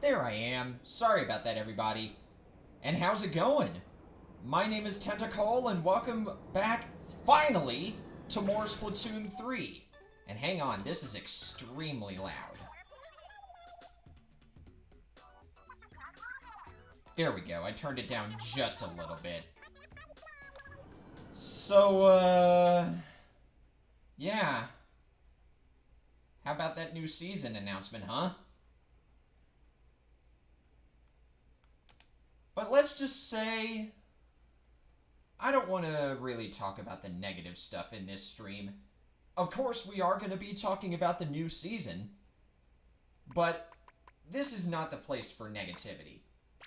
There I am. Sorry about that, everybody. And how's it going? My name is Tentacle, and welcome back, finally, to more Splatoon 3. And hang on, this is extremely loud. There we go, I turned it down just a little bit. So, yeah. How about that new season announcement, huh? But let's just say, I don't want to really talk about the negative stuff in this stream. Of course, we are going to be talking about the new season, but this is not the place for negativity.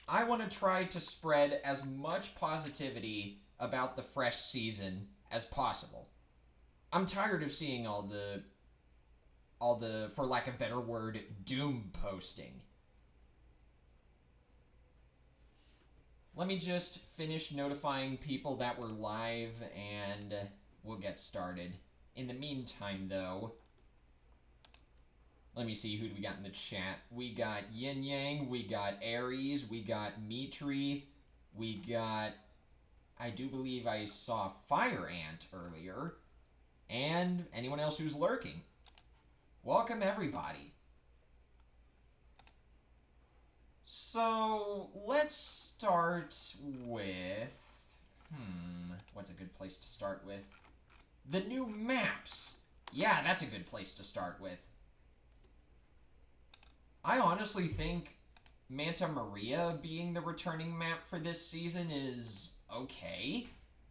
I want to try to spread as much positivity about the fresh season as possible. I'm tired of seeing all the, for lack of a better word, doom posting. Let me just finish notifying people that we're live, and we'll get started. In the meantime, though, let me see who do we got in the chat. We got Yin Yang, we got Aries, we got Mitri, we got... I do believe I saw Fire Ant earlier. And anyone else who's lurking. Welcome, everybody. So, let's start with... what's a good place to start with? The new maps. Yeah, that's a good place to start with. I honestly think Manta Maria being the returning map for this season is okay,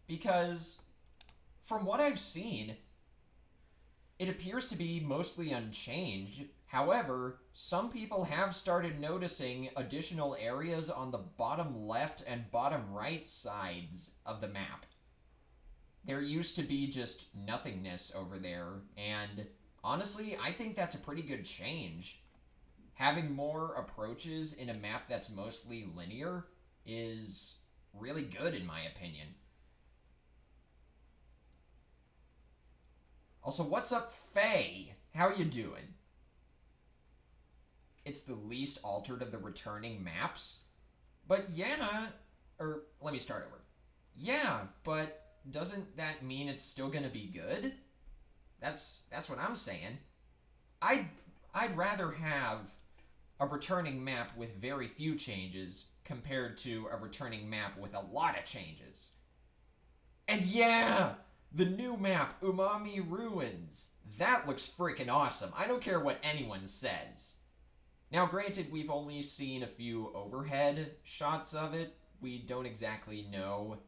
because from what I've seen, it appears to be mostly unchanged. However, some people have started noticing additional areas on the bottom left and bottom right sides of the map. There used to be just nothingness over there, and honestly, I think that's a pretty good change. Having more approaches in a map that's mostly linear is really good in my opinion. Also, what's up, Faye? How you doing? It's the least altered of the returning maps. But yeah, or let me start over. Yeah, but doesn't that mean it's still gonna be good? That's what I'm saying. I'd rather have a returning map with very few changes compared to a returning map with a lot of changes. And yeah, the new map, Umami Ruins. That looks freaking awesome. I don't care what anyone says. Now, granted, we've only seen a few overhead shots of it. We don't exactly know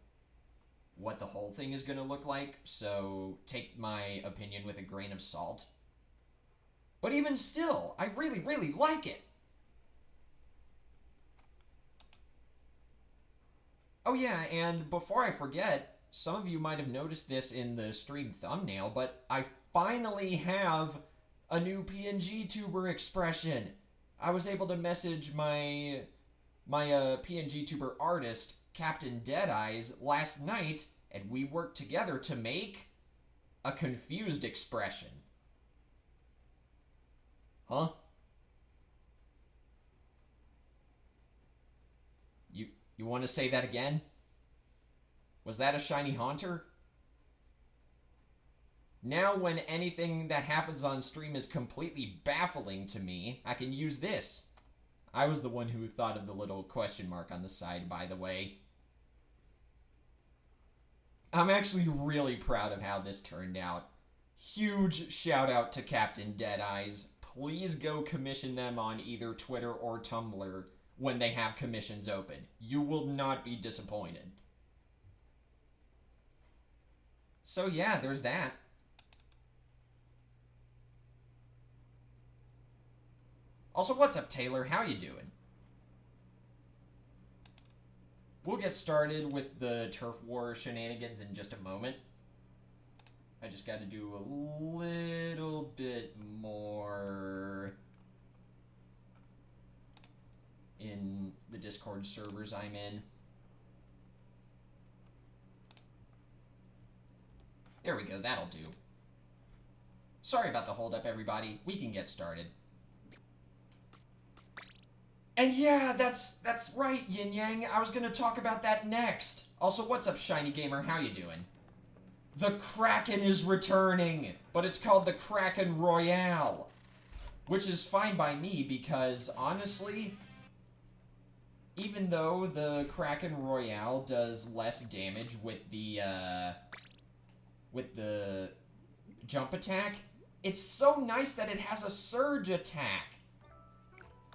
what the whole thing is going to look like, so take my opinion with a grain of salt. But even still, I really, really like it. Oh yeah, and before I forget, some of you might have noticed this in the stream thumbnail, but I finally have a new PNG tuber expression. I was able to message my PNG tuber artist, Captain Deadeyes, last night, and we worked together to make a confused expression. Huh? You want to say that again? Was that a shiny haunter? Now when anything that happens on stream is completely baffling to me, I can use this. I was the one who thought of the little question mark on the side, by the way. I'm actually really proud of how this turned out. Huge shout out to Captain Deadeyes. Please go commission them on either Twitter or Tumblr when they have commissions open. You will not be disappointed. So yeah, there's that. Also, what's up, Taylor? How you doing? We'll get started with the Turf War shenanigans in just a moment. I just got to do a little bit more in the Discord servers I'm in. There we go, that'll do. Sorry about the holdup, everybody. We can get started. And yeah, that's right, Yin Yang. I was gonna talk about that next. Also, what's up, Shiny Gamer? How you doing? The Kraken is returning, but it's called the Kraken Royale, which is fine by me because, honestly, even though the Kraken Royale does less damage with the jump attack, it's so nice that it has a surge attack.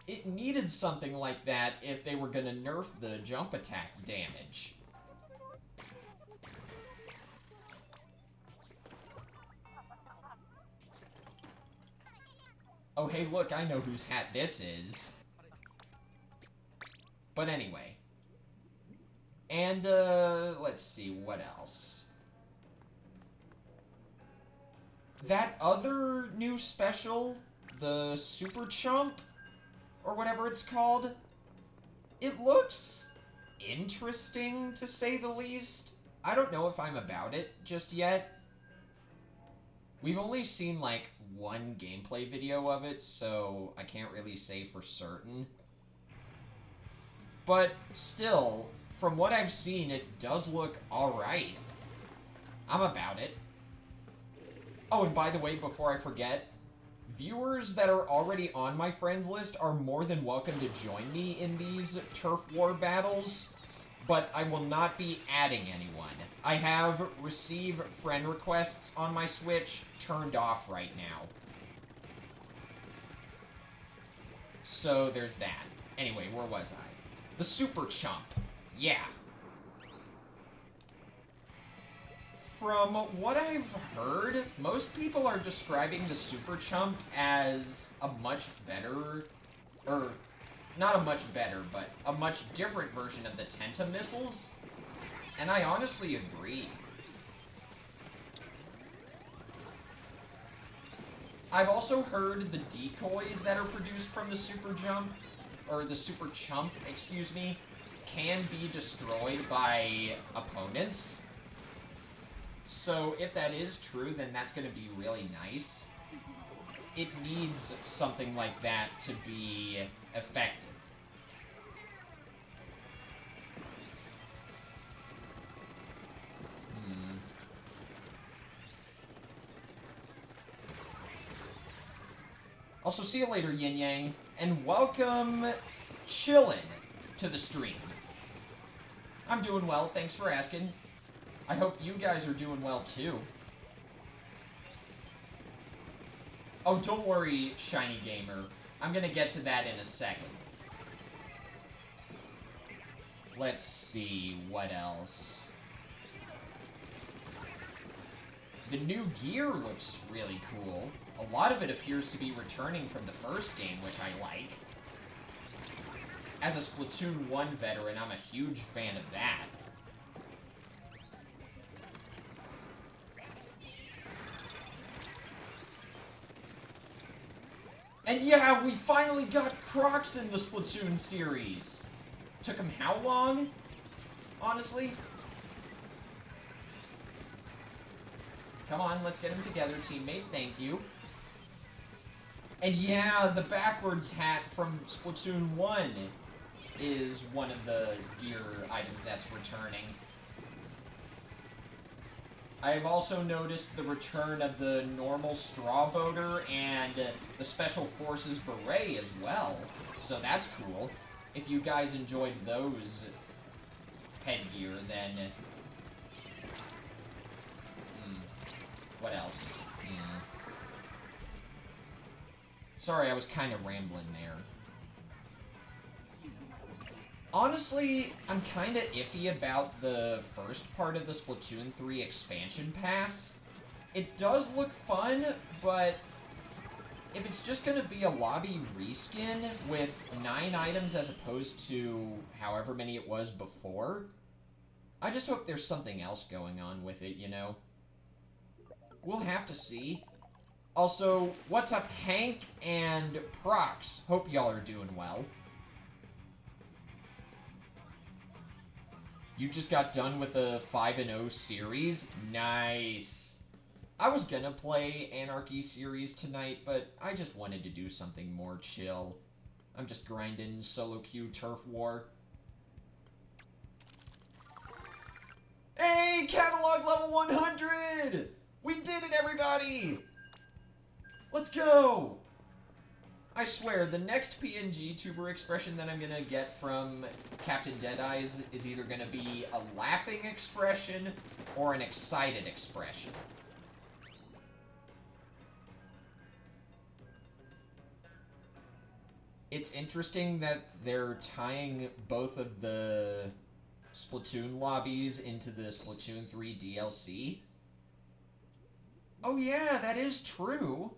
It needed something like that if they were gonna nerf the jump attack damage. Oh hey look, I know whose hat this is. But anyway. And, let's see, what else? That other new special, the Super Chump, or whatever it's called, it looks interesting, to say the least. I don't know if I'm about it just yet. We've only seen, like, one gameplay video of it, so I can't really say for certain. But still, from what I've seen, it does look alright. I'm about it. Oh, and by the way, before I forget, viewers that are already on my friends list are more than welcome to join me in these turf war battles, but I will not be adding anyone. I have receive friend requests on my Switch turned off right now. So there's that. Anyway, where was I? The Super Chump. Yeah. From what I've heard, most people are describing the Super Chump as a much better, or not a much better, but a much different version of the Tenta missiles, and I honestly agree. I've also heard the decoys that are produced from the Super Chump, excuse me, can be destroyed by opponents. So if that is true, then that's going to be really nice. It needs something like that to be effective. Also, see you later, Yin Yang, and welcome Chillin' to the stream. I'm doing well, thanks for asking. I hope you guys are doing well, too. Oh, don't worry, Shiny Gamer. I'm gonna get to that in a second. Let's see, what else? The new gear looks really cool. A lot of it appears to be returning from the first game, which I like. As a Splatoon 1 veteran, I'm a huge fan of that. And yeah, we finally got Crocs in the Splatoon series. Took him how long? Honestly? Come on, let's get him together, teammate. Thank you. And yeah, the backwards hat from Splatoon 1 is one of the gear items that's returning. I've also noticed the return of the normal straw boater and the Special Forces beret as well. So that's cool. If you guys enjoyed those headgear, then... what else? Sorry, I was kind of rambling there. Honestly, I'm kind of iffy about the first part of the Splatoon 3 expansion pass. It does look fun, but if it's just going to be a lobby reskin with 9 items as opposed to however many it was before, I just hope there's something else going on with it, you know? We'll have to see. Also, what's up, Hank and Prox? Hope y'all are doing well. You just got done with the 5-0 series? Nice. I was gonna play Anarchy series tonight, but I just wanted to do something more chill. I'm just grinding solo queue turf war. Hey, catalog level 100! We did it, everybody! Let's go! I swear, the next PNG tuber expression that I'm gonna get from Captain Deadeyes is either gonna be a laughing expression or an excited expression. It's interesting that they're tying both of the Splatoon lobbies into the Splatoon 3 DLC. Oh yeah, that is true.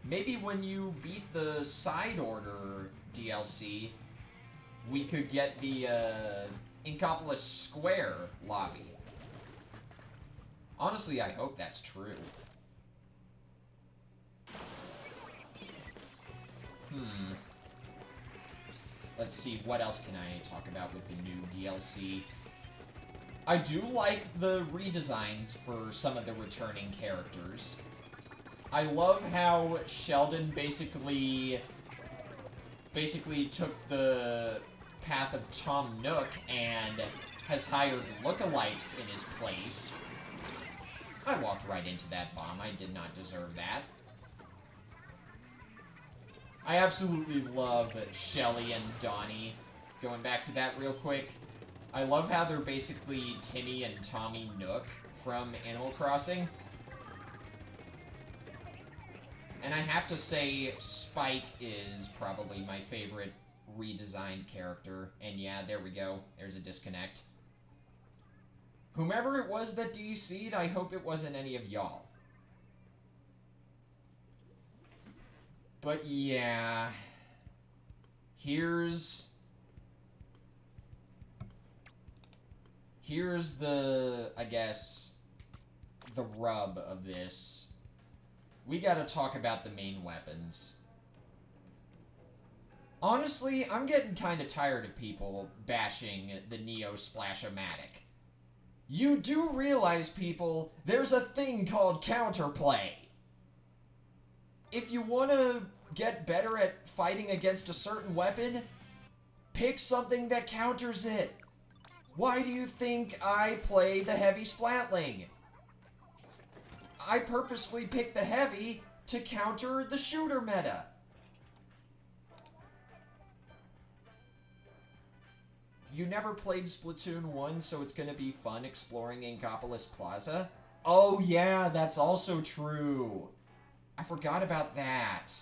Maybe when you beat the Side Order DLC, we could get the Inkopolis Square lobby. Honestly, I hope that's true. let's see, what else can I talk about with the new DLC? I do like the redesigns for some of the returning characters. I love how Sheldon basically took the path of Tom Nook and has hired lookalikes in his place. I walked right into that bomb. I did not deserve that. I absolutely love Shelly and Donnie. Going back to that real quick, I love how they're basically Timmy and Tommy Nook from Animal Crossing. And I have to say, Spike is probably my favorite redesigned character. And yeah, there we go. There's a disconnect. Whomever it was that DC'd, I hope it wasn't any of y'all. But yeah, here's the, I guess, the rub of this. We gotta talk about the main weapons. Honestly, I'm getting kinda tired of people bashing the Neo Splash-O-Matic. You do realize, people, there's a thing called counterplay. If you want to get better at fighting against a certain weapon, pick something that counters it. Why do you think I play the heavy Splatling? I purposefully picked the heavy to counter the shooter meta. You never played Splatoon 1, so it's gonna be fun exploring Inkopolis Plaza? Oh yeah, that's also true. I forgot about that.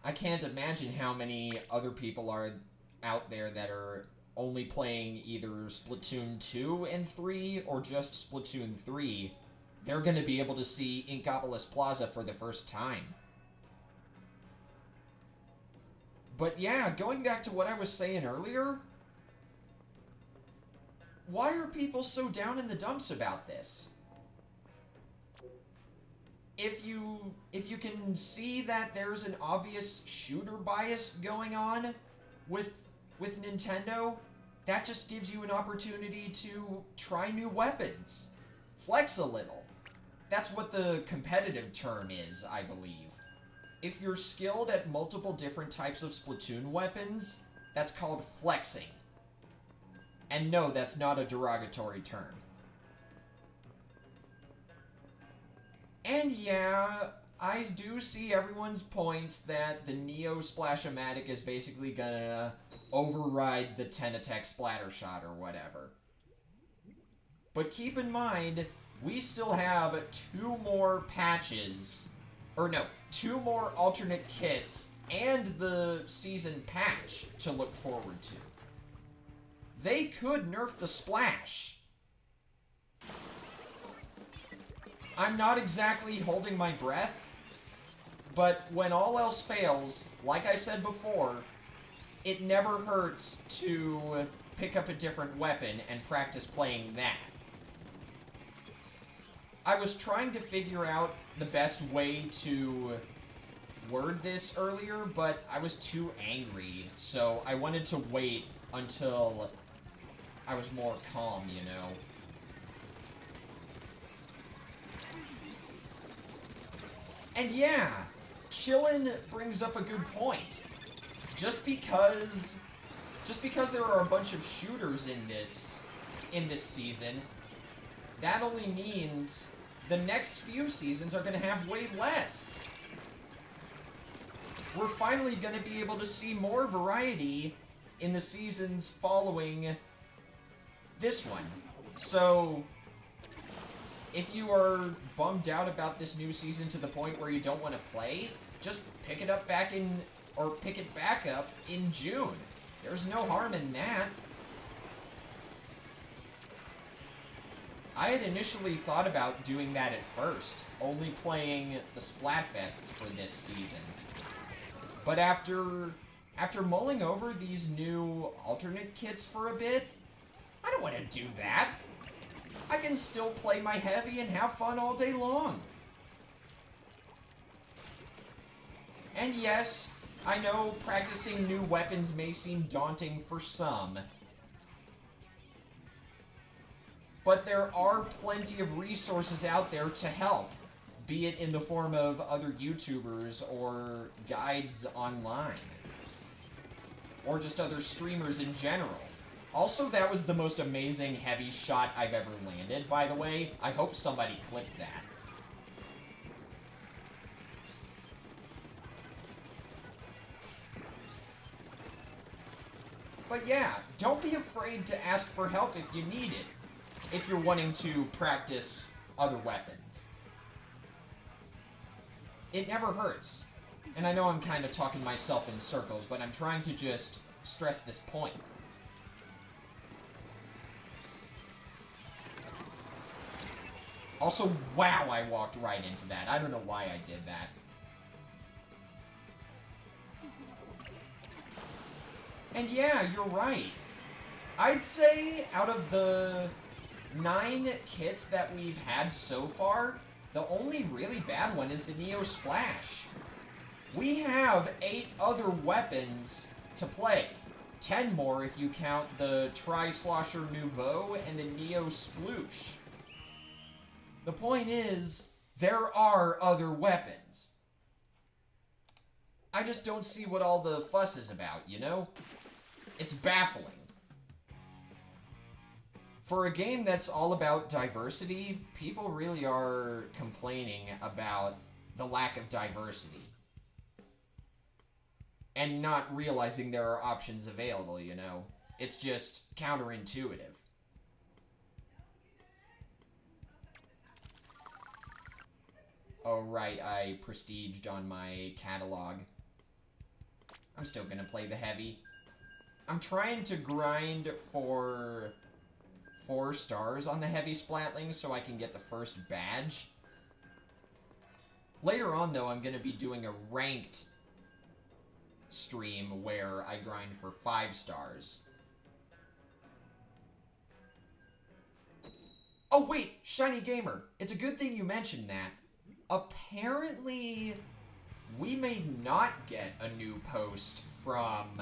I can't imagine how many other people are out there that are only playing either Splatoon 2 and 3 or just Splatoon 3. They're going to be able to see Inkopolis Plaza for the first time. But yeah, going back to what I was saying earlier, why are people so down in the dumps about this? If you can see that there's an obvious shooter bias going on with Nintendo, that just gives you an opportunity to try new weapons. Flex a little. That's what the competitive term is, I believe. If you're skilled at multiple different types of Splatoon weapons, that's called flexing. And no, that's not a derogatory term. And yeah, I do see everyone's points that the Neo Splash-O-Matic is basically gonna override the 10-attack splatter shot or whatever. But keep in mind, we still have 2 more patches, or no, 2 more alternate kits and the season patch to look forward to. They could nerf the splash. I'm not exactly holding my breath, but when all else fails, like I said before, it never hurts to pick up a different weapon and practice playing that. I was trying to figure out the best way to word this earlier, but I was too angry, so I wanted to wait until I was more calm, you know. And yeah, Chillin brings up a good point. Just because there are a bunch of shooters in this season, that only means the next few seasons are going to have way less. We're finally going to be able to see more variety in the seasons following this one. So if you are bummed out about this new season to the point where you don't want to play, just pick it back up in June. There's no harm in that. I had initially thought about doing that at first, only playing the Splatfests for this season. But after mulling over these new alternate kits for a bit, I don't want to do that. I can still play my heavy and have fun all day long. And yes, I know practicing new weapons may seem daunting for some, but there are plenty of resources out there to help, be it in the form of other YouTubers or guides online, or just other streamers in general. Also, that was the most amazing heavy shot I've ever landed, by the way. I hope somebody clipped that. But yeah, don't be afraid to ask for help if you need it, if you're wanting to practice other weapons. It never hurts. And I know I'm kind of talking myself in circles, but I'm trying to just stress this point. Also, wow, I walked right into that. I don't know why I did that. And yeah, you're right. I'd say out of the 9 kits that we've had so far, the only really bad one is the Neo Splash. We have 8 other weapons to play. 10 more if you count the Tri-Slosher Nouveau and the Neo Sploosh. The point is, there are other weapons. I just don't see what all the fuss is about, you know? It's baffling. For a game that's all about diversity, people really are complaining about the lack of diversity. And not realizing there are options available, you know? It's just counterintuitive. Oh, right, I prestiged on my catalog. I'm still gonna play the heavy. I'm trying to grind for 4 stars on the heavy Splatling so I can get the first badge. Later on, though, I'm gonna be doing a ranked stream where I grind for 5 stars. Oh, wait! Shiny Gamer! It's a good thing you mentioned that. Apparently, we may not get a new post from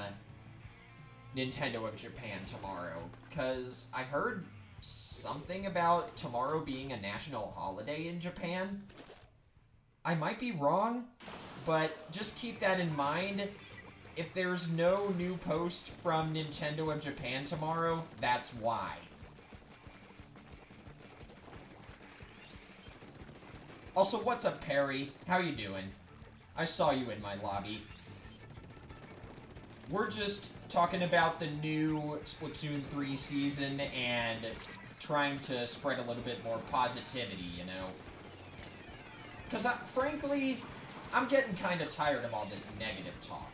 Nintendo of Japan tomorrow, because I heard something about tomorrow being a national holiday in Japan. I might be wrong, but just keep that in mind. If there's no new post from Nintendo of Japan tomorrow, that's why. Also, what's up, Perry? How you doing? I saw you in my lobby. We're just talking about the new Splatoon 3 season and trying to spread a little bit more positivity, you know? Because, frankly, I'm getting kind of tired of all this negative talk.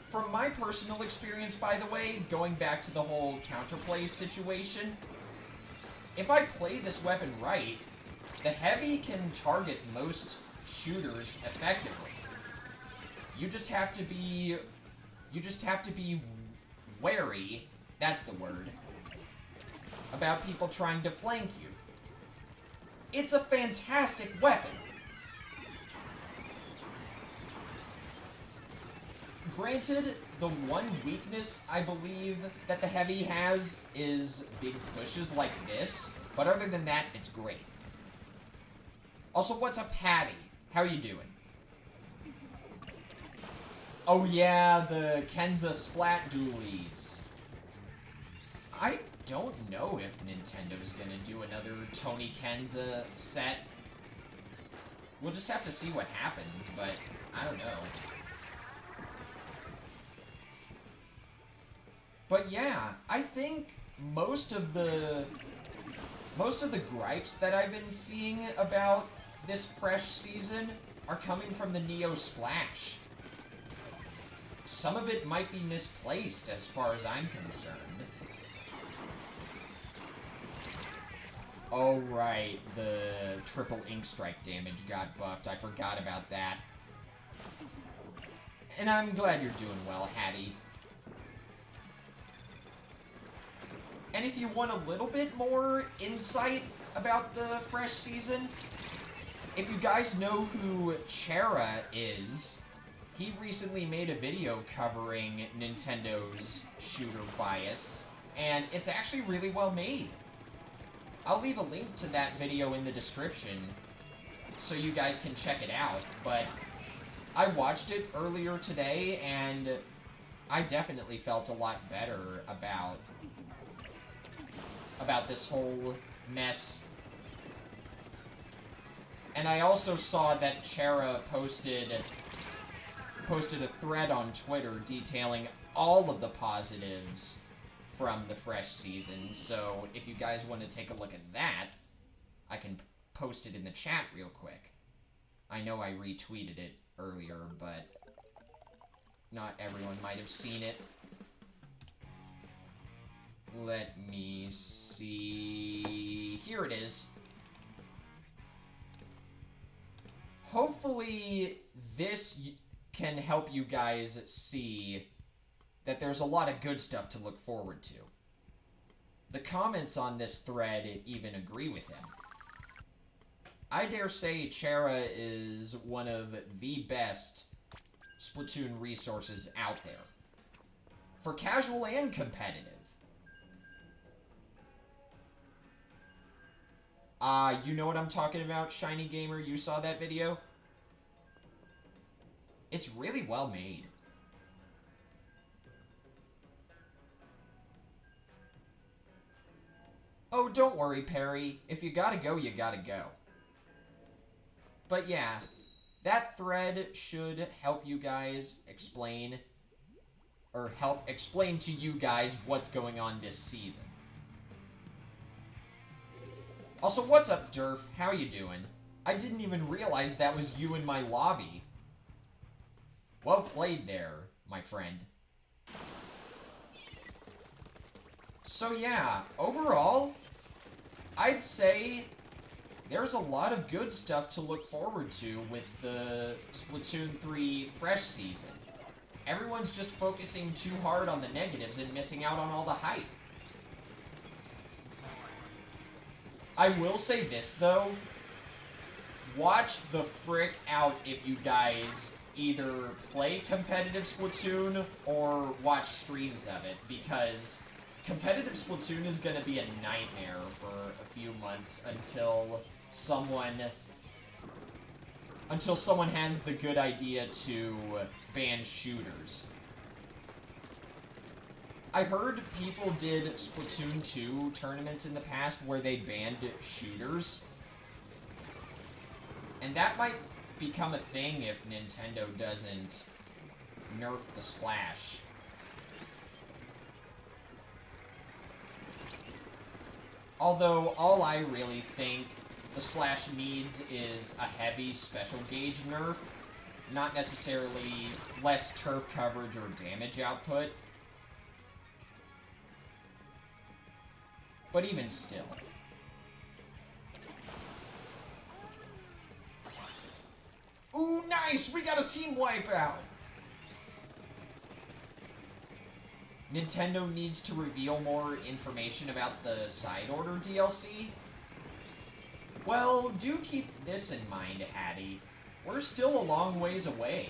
From my personal experience, by the way, going back to the whole counterplay situation, if I play this weapon right, the heavy can target most shooters effectively. You just have to be wary, that's the word, about people trying to flank you. It's a fantastic weapon. Granted, the one weakness I believe that the heavy has is big pushes like this, but other than that, it's great. Also, what's up, Patty? How are you doing? Oh yeah, the Kenza Splat Dualies. I don't know if Nintendo's gonna do another Tony Kenza set. We'll just have to see what happens, but I don't know. But yeah, I think most of the gripes that I've been seeing about this fresh season are coming from the Neo Splash. Some of it might be misplaced as far as I'm concerned. Oh right, the triple ink strike damage got buffed. I forgot about that. And I'm glad you're doing well, Hattie. And if you want a little bit more insight about the fresh season, if you guys know who Chera is, he recently made a video covering Nintendo's shooter bias, and it's actually really well made. I'll leave a link to that video in the description so you guys can check it out, but I watched it earlier today, and I definitely felt a lot better about this whole mess. And I also saw that Chera posted a thread on Twitter detailing all of the positives from the fresh season, so if you guys want to take a look at that, I can post it in the chat real quick. I know I retweeted it earlier, but not everyone might have seen it. Let me see... Here it is. Hopefully this can help you guys see that there's a lot of good stuff to look forward to. The comments on this thread even agree with him. I dare say Chera is one of the best Splatoon resources out there. For casual and competitive. You know what I'm talking about, Shiny Gamer? You saw that video? It's really well made. Oh, don't worry, Perry. If you gotta go, you gotta go. But yeah, that thread should help you guys explain, or help explain to you guys what's going on this season. Also, what's up, Durf? How you doing? I didn't even realize that was you in my lobby. Well played there, my friend. So yeah, overall, I'd say there's a lot of good stuff to look forward to with the Splatoon 3 fresh season. Everyone's just focusing too hard on the negatives and missing out on all the hype. I will say this, though. Watch the frick out if you guys either play competitive Splatoon or watch streams of it, because competitive Splatoon is going to be a nightmare for a few months until someone has the good idea to ban shooters. I heard people did Splatoon 2 tournaments in the past where they banned shooters. And that might become a thing if Nintendo doesn't nerf the Splash. Although, all I really think the Splash needs is a heavy special gauge nerf, not necessarily less turf coverage or damage output. But even still. Ooh, nice! We got a team wipeout! Nintendo needs to reveal more information about the Side Order DLC? Well, do keep this in mind, Hattie. We're still a long ways away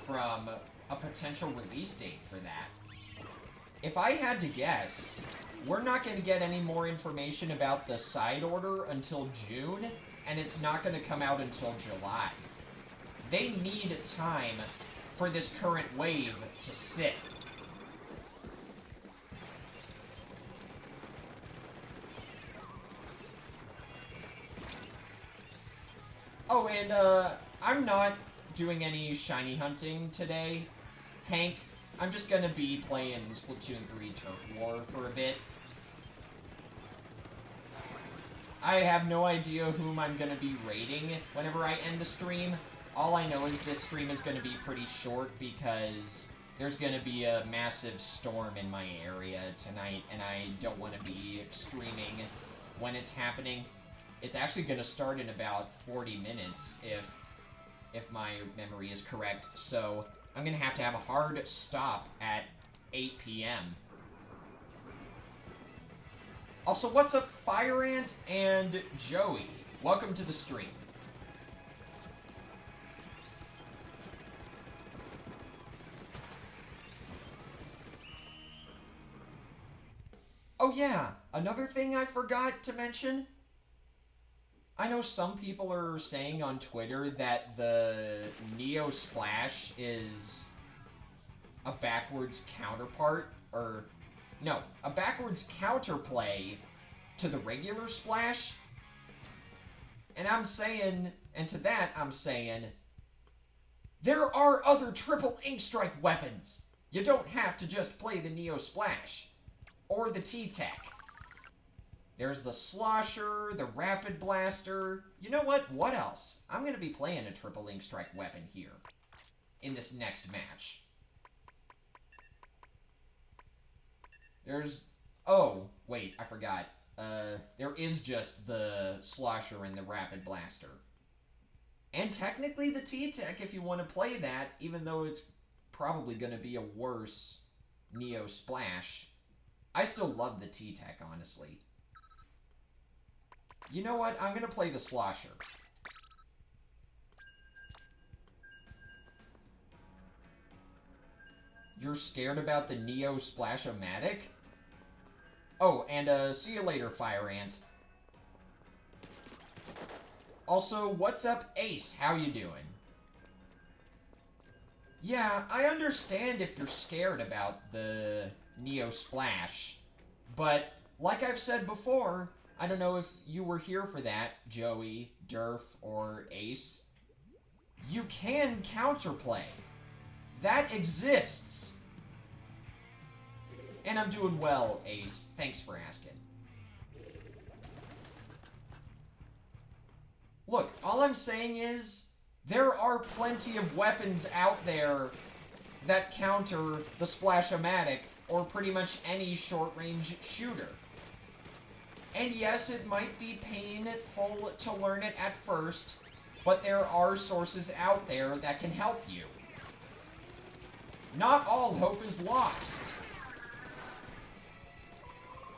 from a potential release date for that. If I had to guess, we're not going to get any more information about the Side Order until June, and it's not going to come out until July. They need time for this current wave to sit. Oh, and, I'm not doing any shiny hunting today, Hank. I'm just gonna be playing Splatoon 3 Turf War for a bit. I have no idea whom I'm gonna be raiding whenever I end the stream. All I know is this stream is gonna be pretty short because there's gonna be a massive storm in my area tonight, and I don't want to be streaming when it's happening. It's actually gonna start in about 40 minutes if my memory is correct, so I'm gonna have to have a hard stop at 8 p.m. Also, what's up, Fire Ant and Joey? Welcome to the stream. Oh yeah, another thing I forgot to mention. I know some people are saying on Twitter that the Neo Splash is a backwards counterpart, or no, a backwards counterplay to the regular Splash. And I'm saying, and to that I'm saying, there are other triple ink strike weapons. You don't have to just play the Neo Splash or the T-Tech. There's the Slosher, the Rapid Blaster. You know what? What else? I'm going to be playing a triple ink strike weapon here in this next match. There's... Oh, wait, I forgot. There is just the Slosher and the Rapid Blaster. And technically the T-Tech if you want to play that, even though it's probably going to be a worse Neo Splash. I still love the T-Tech, honestly. You know what? I'm going to play the Slosher. You're scared about the Neo Splash-O-Matic? Oh, and see you later, Fire Ant. Also, what's up, Ace? How you doing? Yeah, I understand if you're scared about the Neo Splash, but like I've said before, I don't know if you were here for that, Joey, Durf, or Ace. You can counterplay. That exists. And I'm doing well, Ace. Thanks for asking. Look, all I'm saying is, there are plenty of weapons out there that counter the Splash-O-Matic or pretty much any short-range shooter. And yes, it might be painful to learn it at first, but there are sources out there that can help you. Not all hope is lost.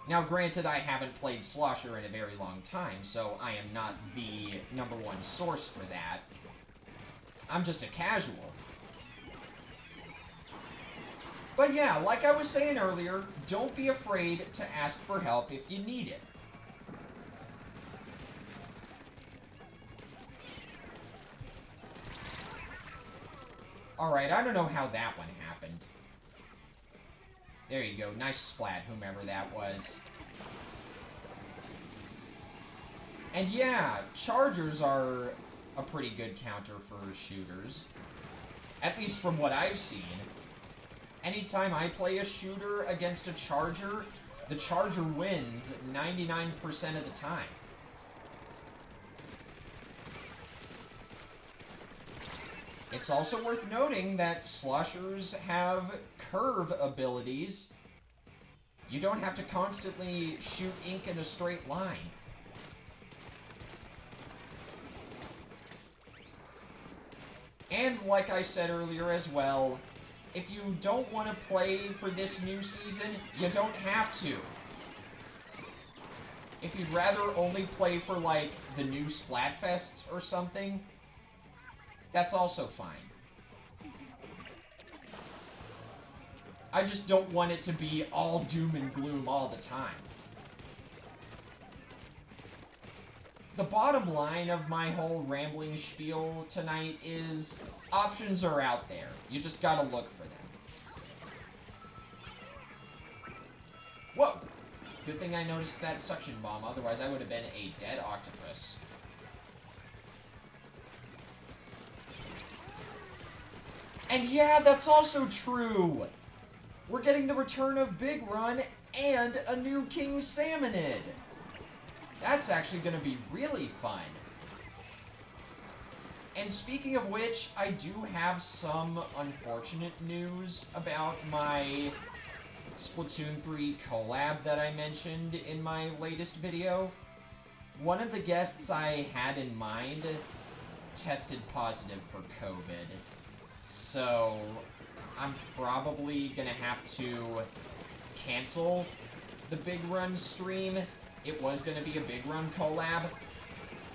Now, granted, I haven't played Slosher in a very long time, so I am not the #1 source for that. I'm just a casual. But yeah, like I was saying earlier, don't be afraid to ask for help if you need it. Alright, I don't know how that one happened. There you go, nice splat, whomever that was. And yeah, chargers are a pretty good counter for shooters. At least from what I've seen. Anytime I play a shooter against a charger, the charger wins 99% of the time. It's also worth noting that sloshers have curve abilities. You don't have to constantly shoot ink in a straight line. And like I said earlier as well, if you don't want to play for this new season, you don't have to. If you'd rather only play for, like, the new Splatfests or something, that's also fine. I just don't want it to be all doom and gloom all the time. The bottom line of my whole rambling spiel tonight is options are out there. You just gotta look for them. Whoa! Good thing I noticed that suction bomb, otherwise I would have been a dead octopus. And yeah, that's also true! We're getting the return of Big Run and a new King Salmonid! That's actually going to be really fun. And speaking of which, I do have some unfortunate news about my Splatoon 3 collab that I mentioned in my latest video. One of the guests I had in mind tested positive for COVID. So, I'm probably going to have to cancel the Big Run stream it was going to be a Big Run collab.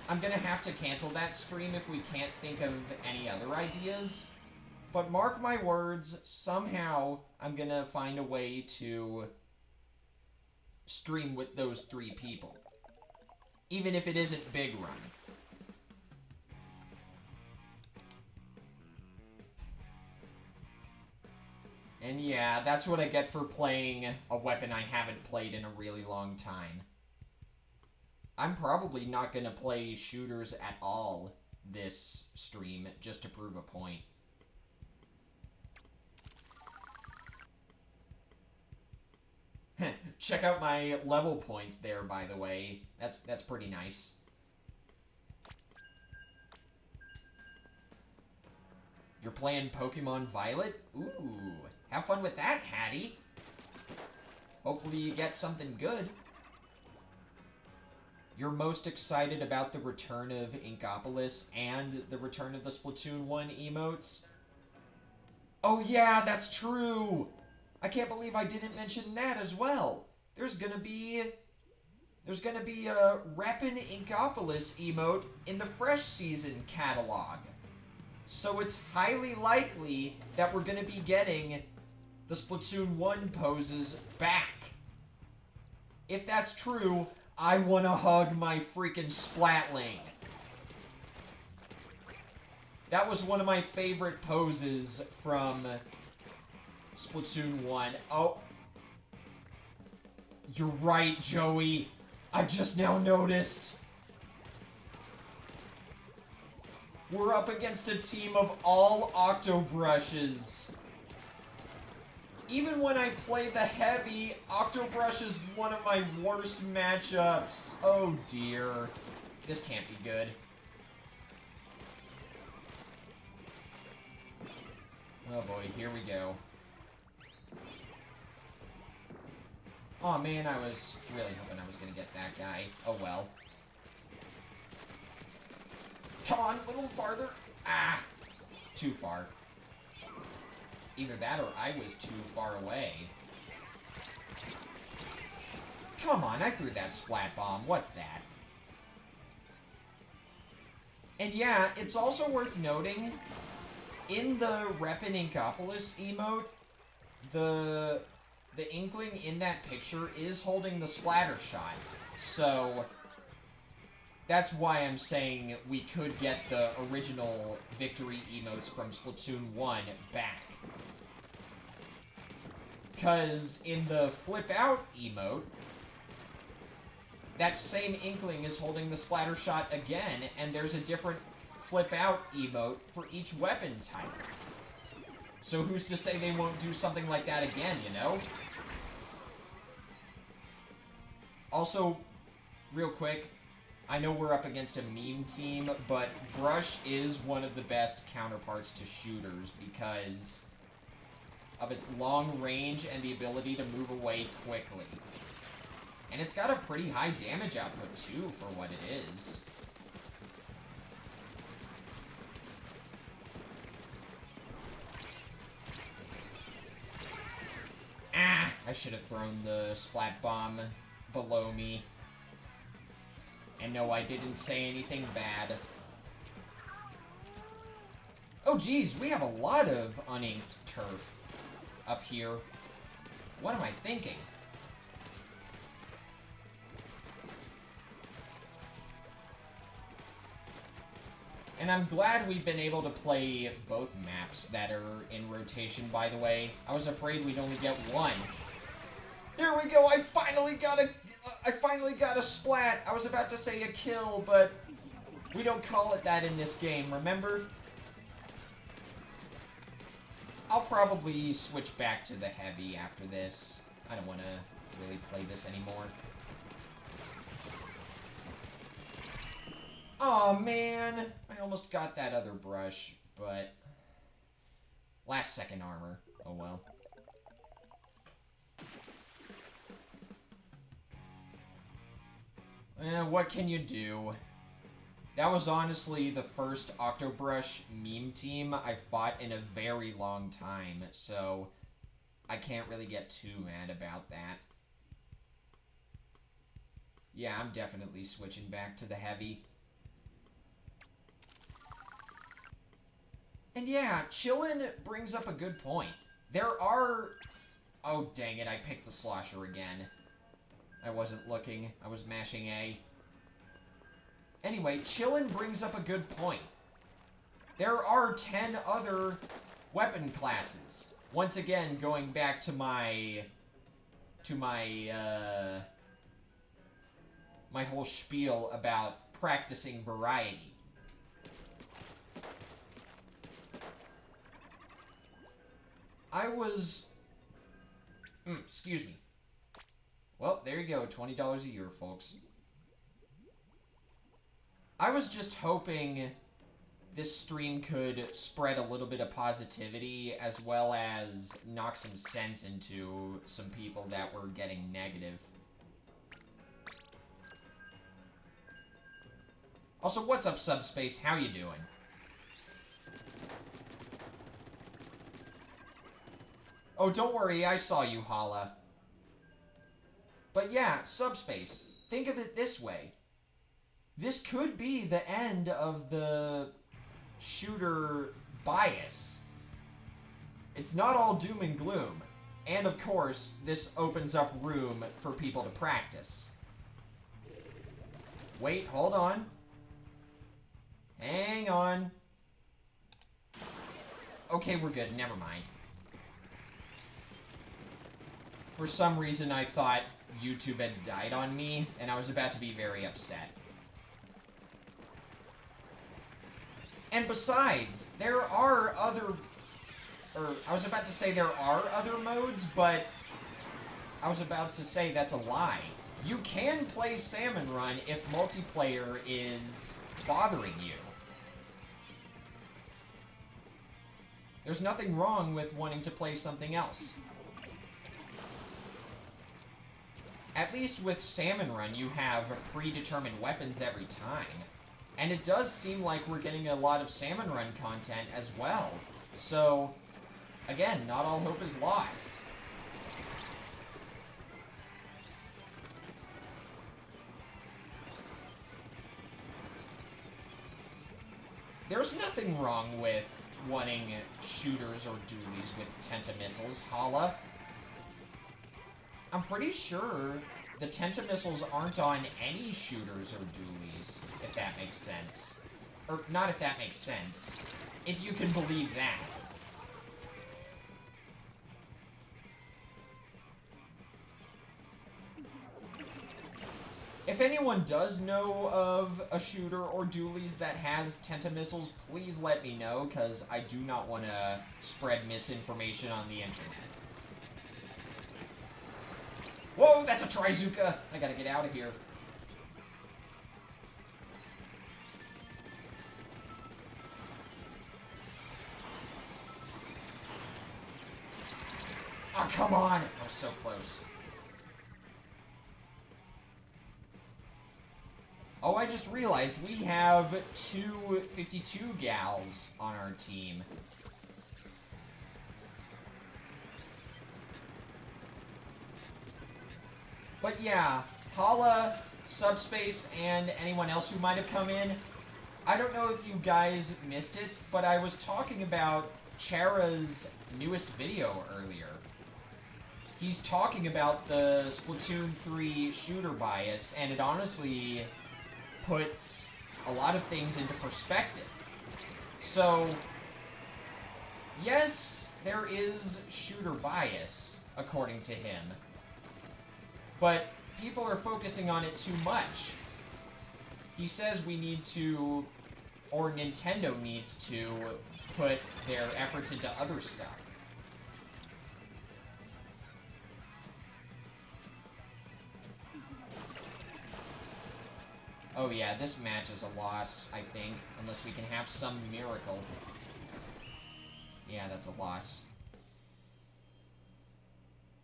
I'm going to have to cancel that stream if we can't think of any other ideas. But mark my words, somehow I'm going to find a way to stream with those 3 people. Even if it isn't Big Run. And yeah, that's what I get for playing a weapon I haven't played in a really long time. I'm probably not going to play shooters at all this stream, just to prove a point. Check out my level points there, by the way. That's pretty nice. You're playing Pokemon Violet? Ooh, have fun with that, Hattie. Hopefully you get something good. You're most excited about the return of Inkopolis and the return of the Splatoon 1 emotes? Oh yeah, that's true! I can't believe I didn't mention that as well. There's gonna be a Reppin' Inkopolis emote in the Fresh Season catalog. So it's highly likely that we're gonna be getting the Splatoon 1 poses back. If that's true, I wanna hug my freaking Splatling. That was one of my favorite poses from Splatoon 1. Oh. You're right, Joey. I just now noticed. We're up against a team of all Octobrushes. Even when I play the heavy, Octobrush is one of my worst matchups. Oh dear. This can't be good. Oh boy, here we go. Oh man, I was really hoping I was gonna get that guy. Oh well. Come on, a little farther. Ah! Too far. Either that or I was too far away. Come on, I threw that splat bomb. What's that? And yeah, it's also worth noting, in the Reppin' Inkopolis emote, the Inkling in that picture is holding the splatter shot. So that's why I'm saying we could get the original victory emotes from Splatoon 1 back. Because in the Flip Out emote, that same Inkling is holding the splatter shot again, and there's a different Flip Out emote for each weapon type. So who's to say they won't do something like that again, you know? Also, real quick, I know we're up against a meme team, but Brush is one of the best counterparts to shooters because of its long range and the ability to move away quickly. And it's got a pretty high damage output, too, for what it is. Ah! I should have thrown the splat bomb below me. And no, I didn't say anything bad. Oh, geez, we have a lot of uninked turf up here. What am I thinking? And I'm glad we've been able to play both maps that are in rotation, by the way. I was afraid we'd only get one. There we go, I finally got a splat. I was about to say a kill, but we don't call it that in this game, remember? I'll probably switch back to the heavy after this. I don't want to really play this anymore. Aw, man. I almost got that other brush, but last second armor. Oh well. What can you do? That was honestly the first Octobrush meme team I fought in a very long time, so I can't really get too mad about that. Yeah, I'm definitely switching back to the heavy. And yeah, Chillin brings up a good point. There are... Oh, dang it, I picked the slosher again. I wasn't looking. I was mashing A. Anyway, Chillin brings up a good point. There are 10 other weapon classes. Once again, going back to my whole spiel about practicing variety. I was... excuse me. Well, there you go. $20 a year, folks. I was just hoping this stream could spread a little bit of positivity as well as knock some sense into some people that were getting negative. Also, what's up, Subspace? How you doing? Oh, don't worry, I saw you, Hala. But yeah, Subspace, think of it this way. This could be the end of the shooter bias. It's not all doom and gloom. And of course, this opens up room for people to practice. Wait, hold on. Hang on. Okay, we're good, never mind. For some reason, I thought YouTube had died on me, and I was about to be very upset. And besides, there are other... I was about to say there are other modes, but I was about to say that's a lie. You can play Salmon Run if multiplayer is bothering you. There's nothing wrong with wanting to play something else. At least with Salmon Run, you have predetermined weapons every time. And it does seem like we're getting a lot of Salmon Run content as well. So, again, not all hope is lost. There's nothing wrong with wanting shooters or dualies with Tenta-missiles, Hala. I'm pretty sure the Tenta-missiles aren't on any shooters or dualies, if that makes sense. Or, not if that makes sense. If you can believe that. If anyone does know of a shooter or dualies that has Tenta-missiles, please let me know, because I do not want to spread misinformation on the internet. Whoa, that's a Trizuka! I gotta get out of here. Oh, come on! I was so close. Oh, I just realized we have 2 52 gals on our team. But yeah, Hala, Subspace, and anyone else who might have come in, I don't know if you guys missed it, but I was talking about Chara's newest video earlier. He's talking about the Splatoon 3 shooter bias, and it honestly puts a lot of things into perspective. So, yes, there is shooter bias, according to him. But people are focusing on it too much. He says we need to, or Nintendo needs to, put their efforts into other stuff. Oh yeah, this match is a loss, I think, unless we can have some miracle. Yeah, that's a loss.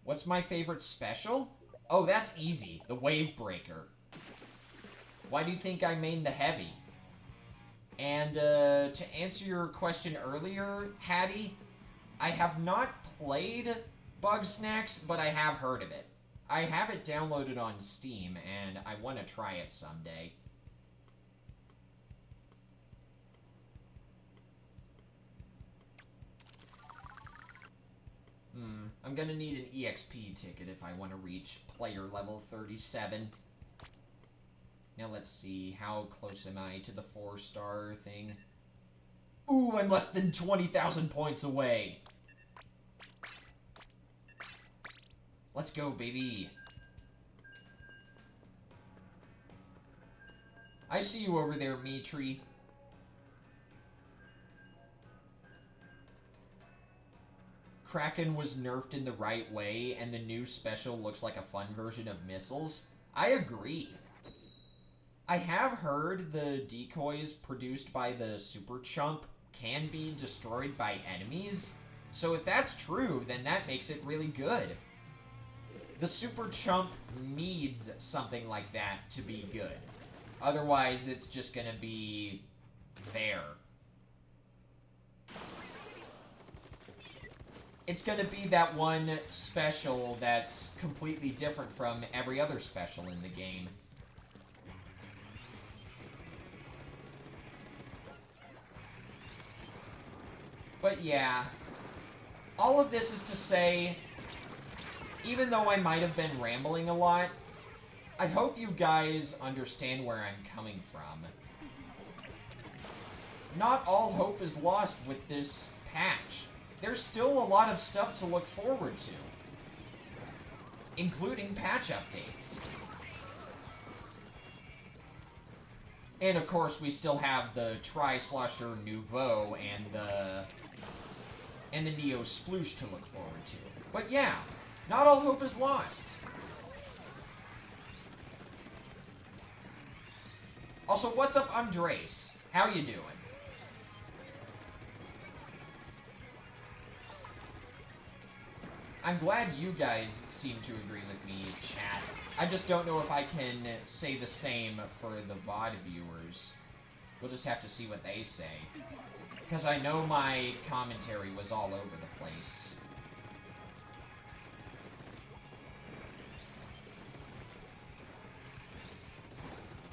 What's my favorite special? Oh, that's easy. The Wave Breaker. Why do you think I main the Heavy? And, to answer your question earlier, Hattie, I have not played Bug Snacks, but I have heard of it. I have it downloaded on Steam, and I want to try it someday. I'm gonna need an EXP ticket if I want to reach player level 37. Now let's see, how close am I to the 4-star thing? Ooh, I'm less than 20,000 points away. Let's go, baby. I see you over there, Mitri. Kraken was nerfed in the right way, and the new special looks like a fun version of missiles. I agree. I have heard the decoys produced by the Super Chump can be destroyed by enemies, so if that's true, then that makes it really good. The Super Chump needs something like that to be good. Otherwise, it's just gonna be there. It's gonna be that one special that's completely different from every other special in the game. But yeah, all of this is to say, even though I might have been rambling a lot, I hope you guys understand where I'm coming from. Not all hope is lost with this patch. There's still a lot of stuff to look forward to, including patch updates. And of course, we still have the Tri-Slusher Nouveau and the Neo Sploosh to look forward to. But yeah, not all hope is lost. Also, what's up, Andres? How you doing? I'm glad you guys seem to agree with me, chat. I just don't know if I can say the same for the VOD viewers. We'll just have to see what they say. Because I know my commentary was all over the place.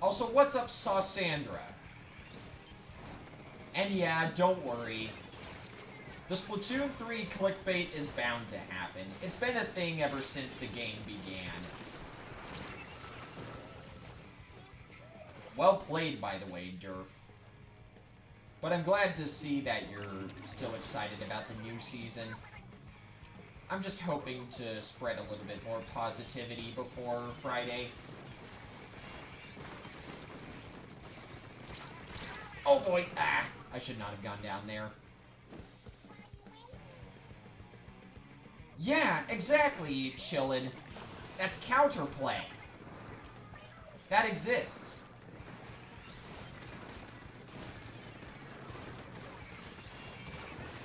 Also, what's up, Sandra? And yeah, don't worry. The Splatoon 3 clickbait is bound to happen. It's been a thing ever since the game began. Well played, by the way, Durf. But I'm glad to see that you're still excited about the new season. I'm just hoping to spread a little bit more positivity before Friday. Oh boy! Ah! I should not have gone down there. Yeah, exactly, Chillin'. That's counterplay. That exists.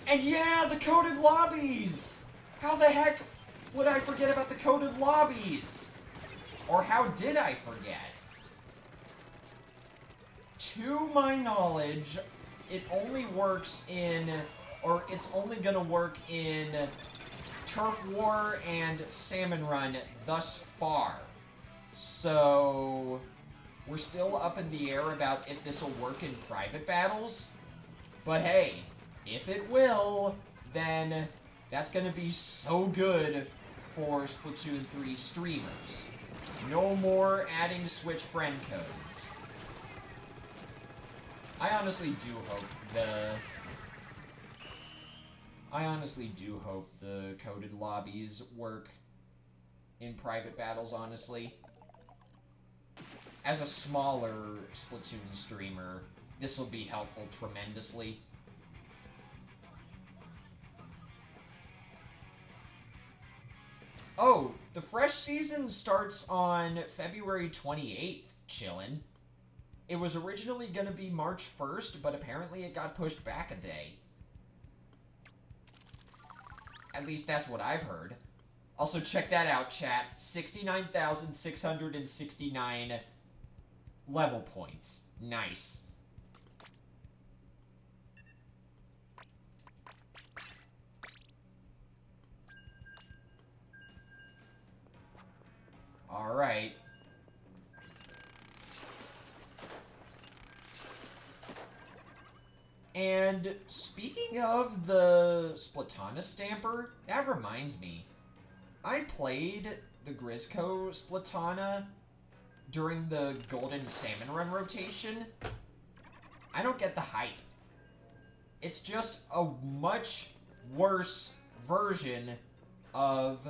And yeah, the coded lobbies! How the heck would I forget about the coded lobbies? Or how did I forget? To my knowledge, it only works in, or it's only gonna work in Turf War and Salmon Run thus far. So we're still up in the air about if this will work in private battles. But hey, if it will, then that's going to be so good for Splatoon 3 streamers. No more adding Switch friend codes. I honestly do hope the coded lobbies work in private battles, honestly. As a smaller Splatoon streamer, this will be helpful tremendously. Oh, the fresh season starts on February 28th, chillin'. It was originally going to be March 1st, but apparently it got pushed back a day. At least that's what I've heard. Also, check that out, chat. 69,669 level points. Nice. Alright. And speaking of the Splatana Stamper, that reminds me. I played the Grizzco Splatana during the Golden Salmon Run rotation. I don't get the hype. It's just a much worse version of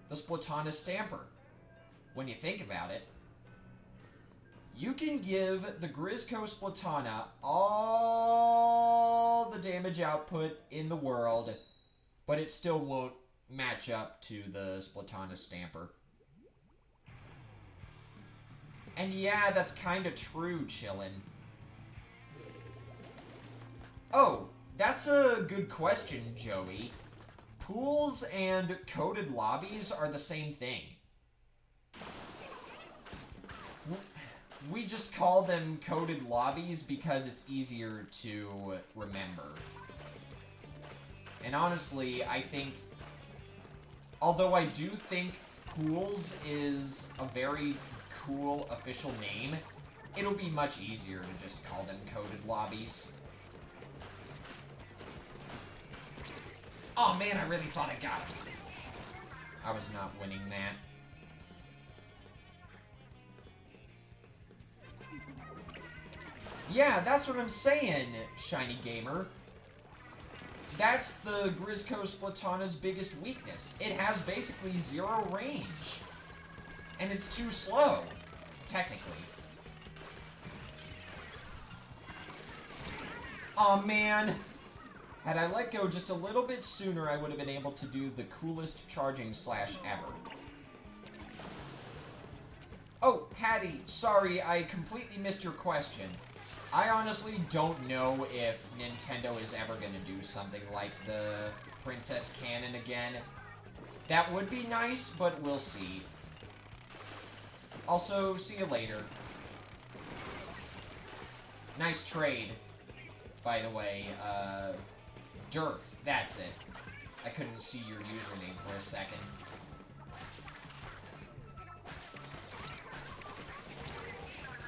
the Splatana Stamper. When you think about it, you can give the Grizzco Splatana all the damage output in the world, but it still won't match up to the Splatana Stamper. And yeah, that's kind of true, Chillin'. Oh, that's a good question, Joey. Pools and coded lobbies are the same thing. We just call them coded lobbies because it's easier to remember. And honestly, I think, although I do think pools is a very cool official name, it'll be much easier to just call them coded lobbies. Oh man, I really thought I got him. I was not winning that. Yeah, that's what I'm saying, Shiny Gamer. That's the Grizzco Splatana's biggest weakness. It has basically zero range. And it's too slow, technically. Aw, man. Had I let go just a little bit sooner, I would have been able to do the coolest charging slash ever. Oh, Hattie, sorry, I completely missed your question. I honestly don't know if Nintendo is ever going to do something like the Princess Canon again. That would be nice, but we'll see. Also, see you later. Nice trade, by the way. Durf, that's it. I couldn't see your username for a second.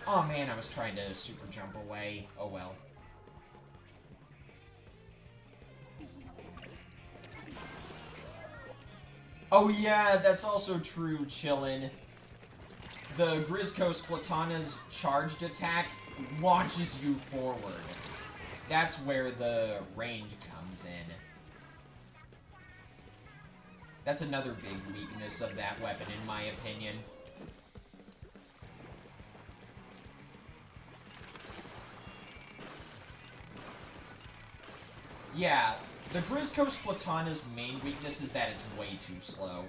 Oh man, I was trying to super jump away. Oh well. Oh yeah, that's also true, Chillin'. The Grizzco Splatana's charged attack launches you forward. That's where the range comes in. That's another big weakness of that weapon, in my opinion. Yeah, the Grizzco Splatana's main weakness is that it's way too slow.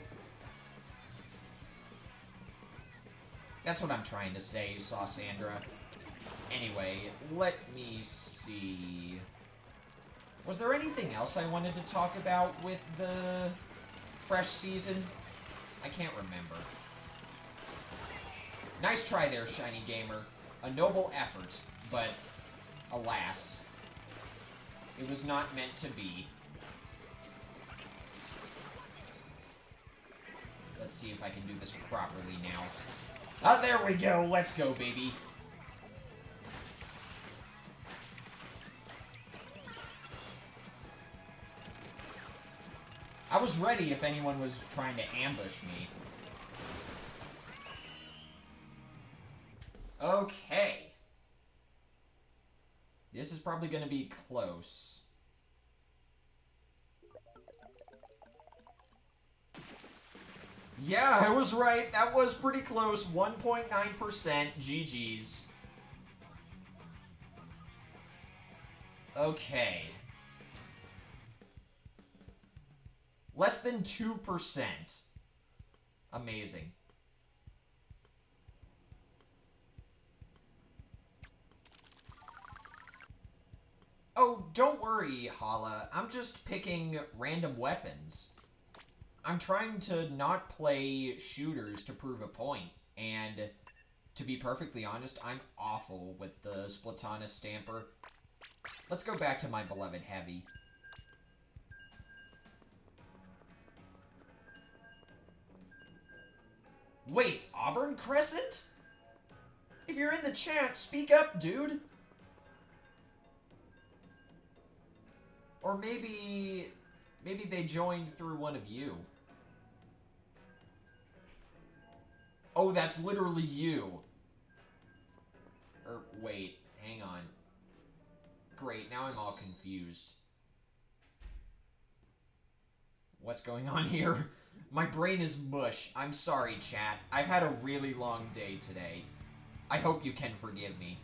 That's what I'm trying to say, Sandra. Anyway, let me see. Was there anything else I wanted to talk about with the fresh season? I can't remember. Nice try there, Shiny Gamer. A noble effort, but alas, it was not meant to be. Let's see if I can do this properly now. Ah, there we go. Let's go, baby. I was ready if anyone was trying to ambush me. Okay. This is probably going to be close. Yeah, I was right. That was pretty close. 1.9%. GG's. Okay. Less than 2%. Amazing. Oh, don't worry, Hala. I'm just picking random weapons. I'm trying to not play shooters to prove a point, and to be perfectly honest, I'm awful with the Splatana Stamper. Let's go back to my beloved Heavy. Wait, Auburn Crescent? If you're in the chat, speak up, dude. Or maybe they joined through one of you. Oh, that's literally you. Or, wait, hang on. Great, now I'm all confused. What's going on here? My brain is mush. I'm sorry, chat. I've had a really long day today. I hope you can forgive me.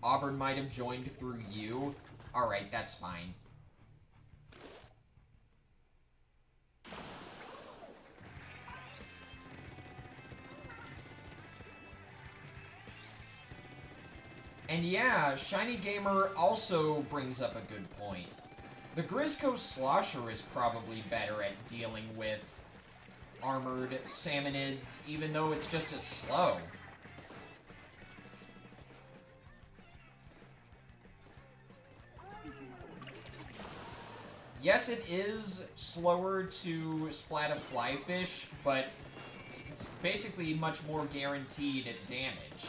Auburn might have joined through you. Alright, that's fine. And yeah, Shiny Gamer also brings up a good point. The Grizzco Slosher is probably better at dealing with armored salmonids, even though it's just as slow. Yes, it is slower to splat a flyfish, but it's basically much more guaranteed at damage.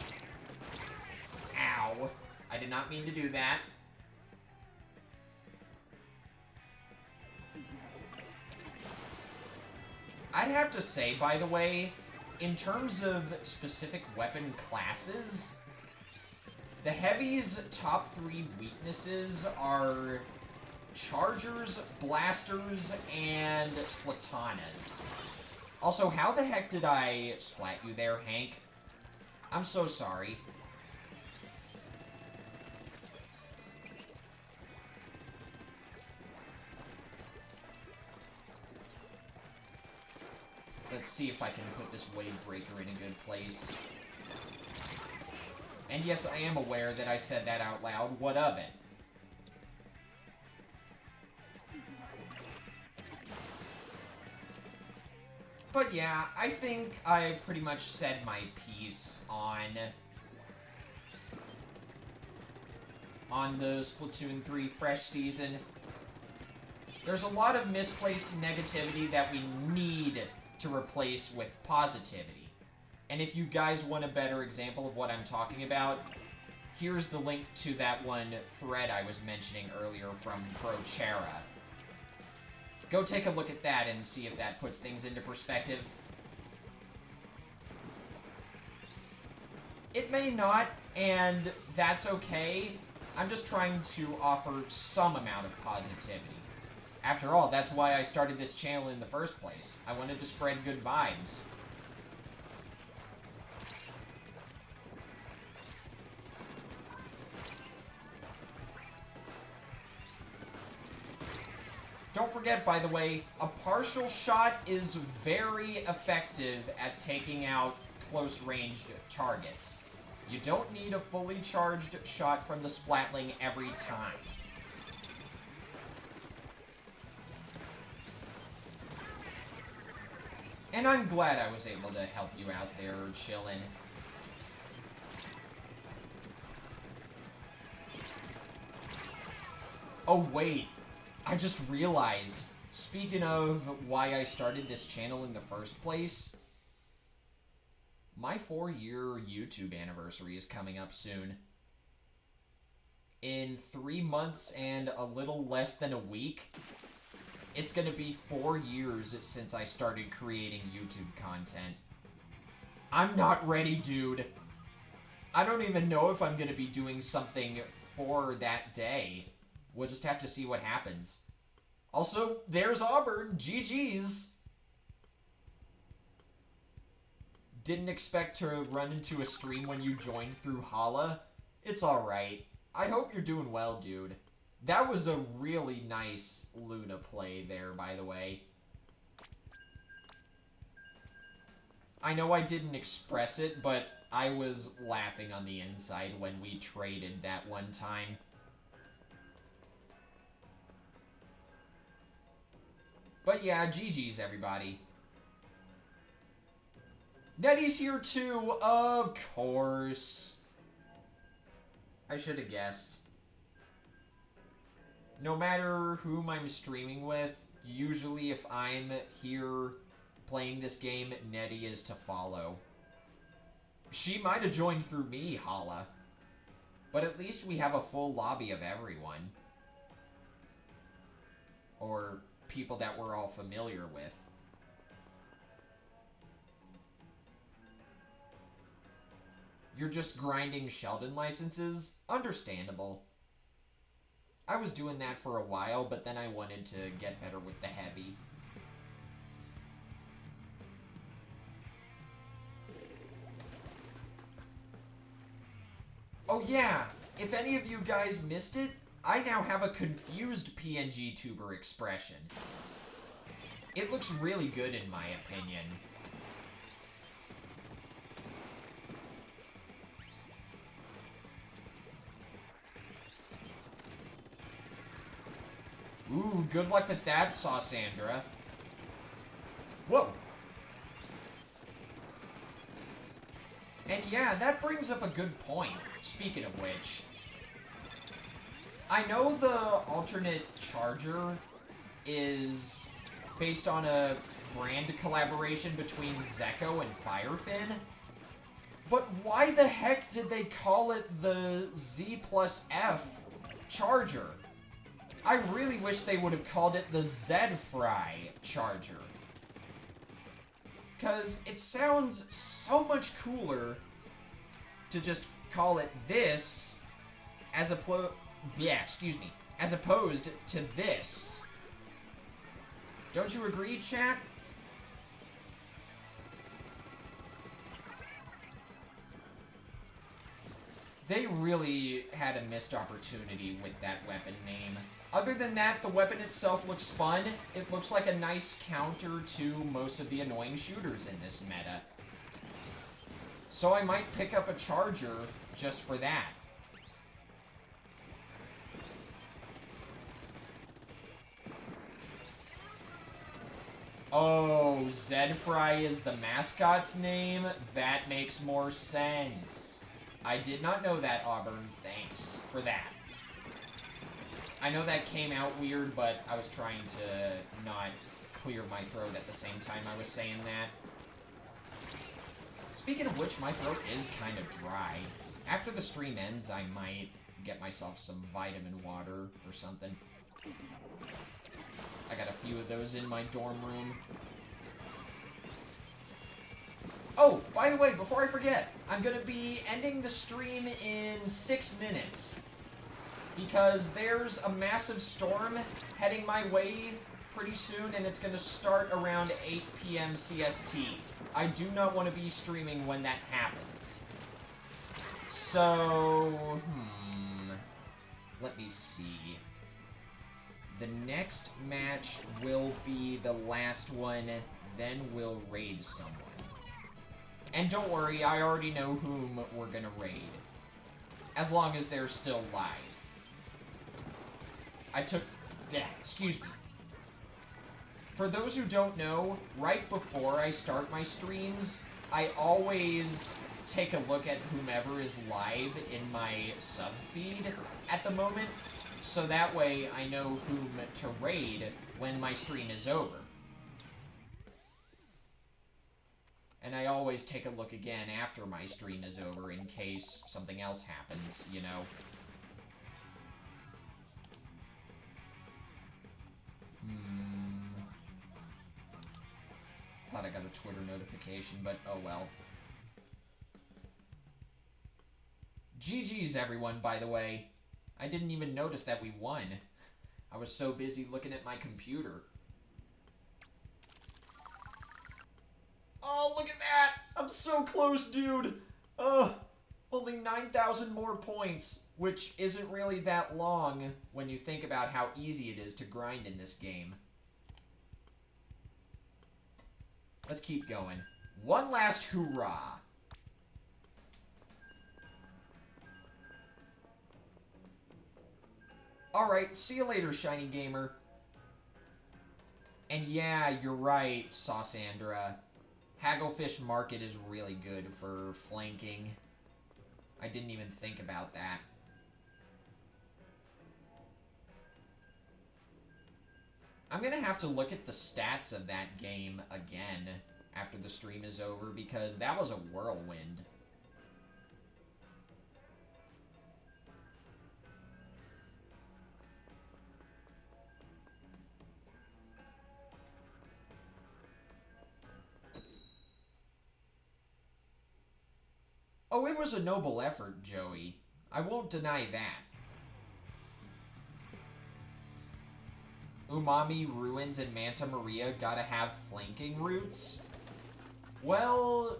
Ow. I did not mean to do that. I'd have to say, by the way, in terms of specific weapon classes, the Heavy's top 3 weaknesses are Chargers, Blasters, and Splatanas. Also, how the heck did I splat you there, Hank? I'm so sorry. Let's see if I can put this Wave Breaker in a good place. And yes, I am aware that I said that out loud. What of it? But yeah, I think I pretty much said my piece on the Splatoon 3 fresh season. There's a lot of misplaced negativity that we need to replace with positivity. And if you guys want a better example of what I'm talking about, here's the link to that one thread I was mentioning earlier from Brochera. Go take a look at that and see if that puts things into perspective. It may not, and that's okay. I'm just trying to offer some amount of positivity. After all, that's why I started this channel in the first place. I wanted to spread good vibes. Don't forget, by the way, a partial shot is very effective at taking out close-ranged targets. You don't need a fully charged shot from the Splatling every time. And I'm glad I was able to help you out there, chillin'. Oh, wait. I just realized, speaking of why I started this channel in the first place, my 4-year YouTube anniversary is coming up soon. In 3 months and a little less than a week, it's gonna be 4 years since I started creating YouTube content. I'm not ready, dude. I don't even know if I'm gonna be doing something for that day. We'll just have to see what happens. Also, there's Auburn. GG's. Didn't expect to run into a stream when you joined through Hala. It's alright. I hope you're doing well, dude. That was a really nice Luna play there, by the way. I know I didn't express it, but I was laughing on the inside when we traded that one time. But yeah, GG's, everybody. Nettie's here too, of course. I should have guessed. No matter whom I'm streaming with, Usually if I'm here playing this game, Nettie is to follow. She might have joined through me, Hala. But at least we have a full lobby of everyone. Or people that we're all familiar with. You're just grinding Sheldon licenses? Understandable. I was doing that for a while, but then I wanted to get better with the heavy. Oh yeah, if any of you guys missed it, I now have a confused PNG tuber expression. It looks really good in my opinion. Ooh, good luck with that, Sawsandra. Whoa. And yeah, that brings up a good point, speaking of which. I know the alternate charger is based on a brand collaboration between Zecco and Firefin, but why the heck did they call it the Z plus F charger? I really wish they would have called it the Z-Fry charger. Because it sounds so much cooler to just call it this as opposed to this. Don't you agree, chat? They really had a missed opportunity with that weapon name. Other than that, the weapon itself looks fun. It looks like a nice counter to most of the annoying shooters in this meta. So I might pick up a charger just for that. Oh, Zed-Fry is the mascot's name? That makes more sense. I did not know that, Auburn. Thanks for that. I know that came out weird, but I was trying to not clear my throat at the same time I was saying that. Speaking of which, my throat is kind of dry. After the stream ends, I might get myself some vitamin water or something. I got a few of those in my dorm room. Oh, by the way, before I forget, I'm going to be ending the stream in 6 minutes. Because there's a massive storm heading my way pretty soon, and it's going to start around 8 p.m. CST. I do not want to be streaming when that happens. So, let me see. The next match will be the last one, then we'll raid someone. And don't worry, I already know whom we're gonna raid. As long as they're still live. Excuse me. For those who don't know, right before I start my streams, I always take a look at whomever is live in my sub feed at the moment, so that way I know whom to raid when my stream is over. And I always take a look again after my stream is over in case something else happens, you know? Thought I got a Twitter notification, but oh well. GG's everyone, by the way. I didn't even notice that we won. I was so busy looking at my computer. Oh, look at that! I'm so close, dude! Only 9,000 more points, which isn't really that long when you think about how easy it is to grind in this game. Let's keep going. One last hoorah! Alright, see you later, Shiny Gamer. And yeah, you're right, Sawsandra. Hagglefish Market is really good for flanking. I didn't even think about that. I'm gonna have to look at the stats of that game again after the stream is over, because that was a whirlwind. Oh, it was a noble effort, Joey. I won't deny that. Umami, Ruins, and Manta Maria gotta have flanking routes? Well,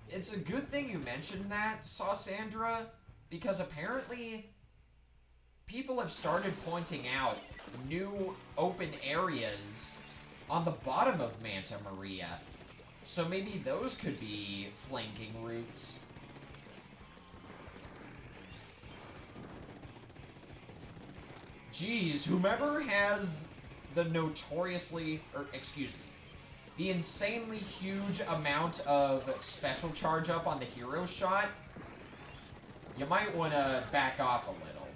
it's a good thing you mentioned that, Sandra, because apparently people have started pointing out new open areas on the bottom of Manta Maria. So maybe those could be flanking routes. Geez, whomever has the the insanely huge amount of special charge up on the hero shot, you might want to back off a little.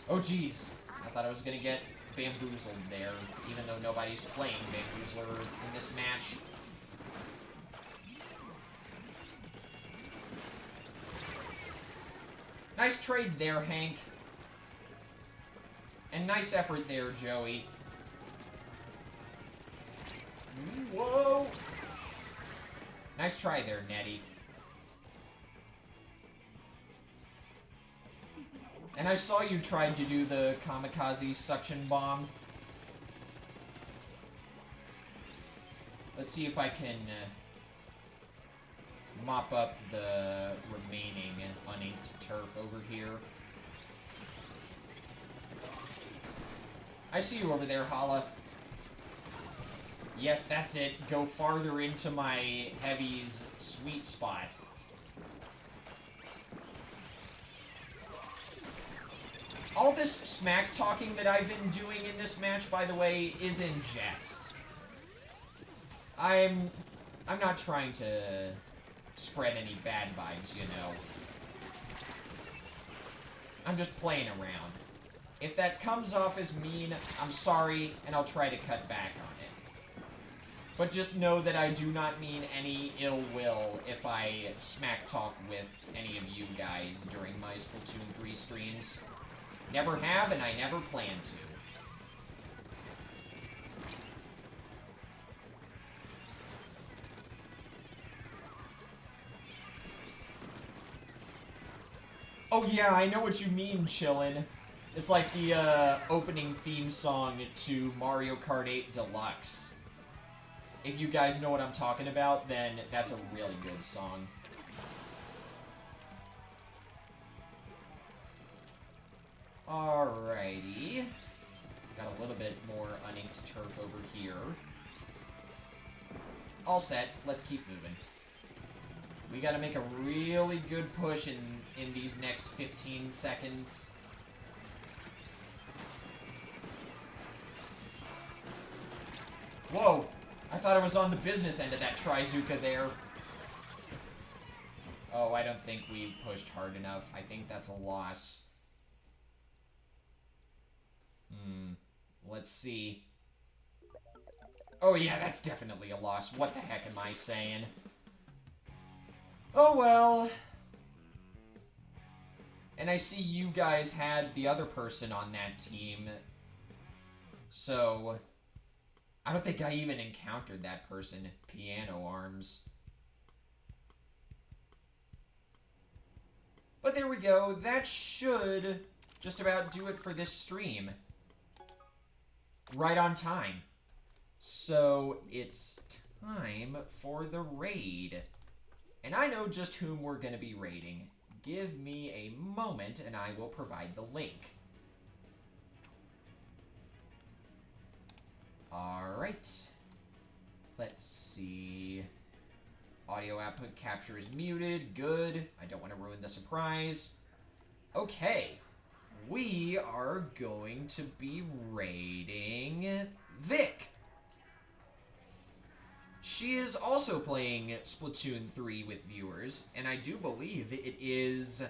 Oh, geez. I thought I was going to get bamboozled there, even though nobody's playing Bamboozler in this match. Nice trade there, Hank. And nice effort there, Joey. Whoa! Nice try there, Nettie. And I saw you tried to do the kamikaze suction bomb. Let's see if I can mop up the remaining uninked turf over here. I see you over there, Hala. Yes, that's it. Go farther into my heavy's sweet spot. All this smack talking that I've been doing in this match, by the way, is in jest. I'm not trying to spread any bad vibes, you know. I'm just playing around. If that comes off as mean, I'm sorry, and I'll try to cut back on it. But just know that I do not mean any ill will if I smack talk with any of you guys during my Splatoon 3 streams. Never have, and I never plan to. Oh yeah, I know what you mean, Chillin'. It's like the opening theme song to Mario Kart 8 Deluxe. If you guys know what I'm talking about, then that's a really good song. Alrighty. Got a little bit more uninked turf over here. All set. Let's keep moving. We gotta make a really good push in these next 15 seconds. Whoa! I thought I was on the business end of that Trizuka there. Oh, I don't think we pushed hard enough. I think that's a loss. Let's see. Oh yeah, that's definitely a loss. What the heck am I saying? Oh well. And I see you guys had the other person on that team. So I don't think I even encountered that person. Piano Arms. But there we go. That should just about do it for this stream. Right on time. So it's time for the raid. And I know just whom we're going to be raiding. Give me a moment and I will provide the link. Alright. Let's see. Audio output capture is muted. Good. I don't want to ruin the surprise. Okay. We are going to be raiding Vic. She is also playing Splatoon 3 with viewers, and I do believe it is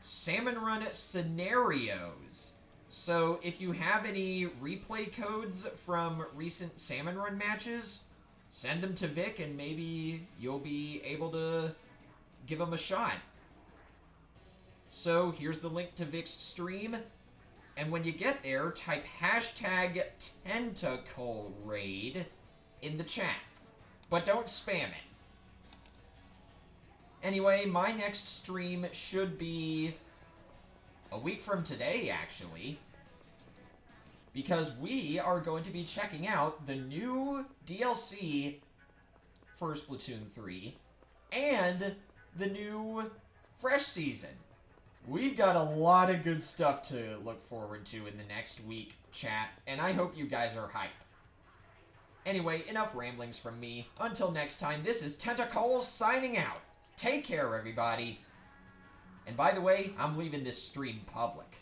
Salmon Run scenarios. So if you have any replay codes from recent Salmon Run matches, send them to Vic and maybe you'll be able to give them a shot. So here's the link to Vic's stream. And when you get there, type hashtag tentacle raid in the chat. But don't spam it. Anyway, my next stream should be a week from today, actually. Because we are going to be checking out the new DLC for Splatoon 3 and the new Fresh Season. We've got a lot of good stuff to look forward to in the next week, chat, and I hope you guys are hype. Anyway, enough ramblings from me. Until next time, this is Tentacles signing out. Take care, everybody. And by the way, I'm leaving this stream public.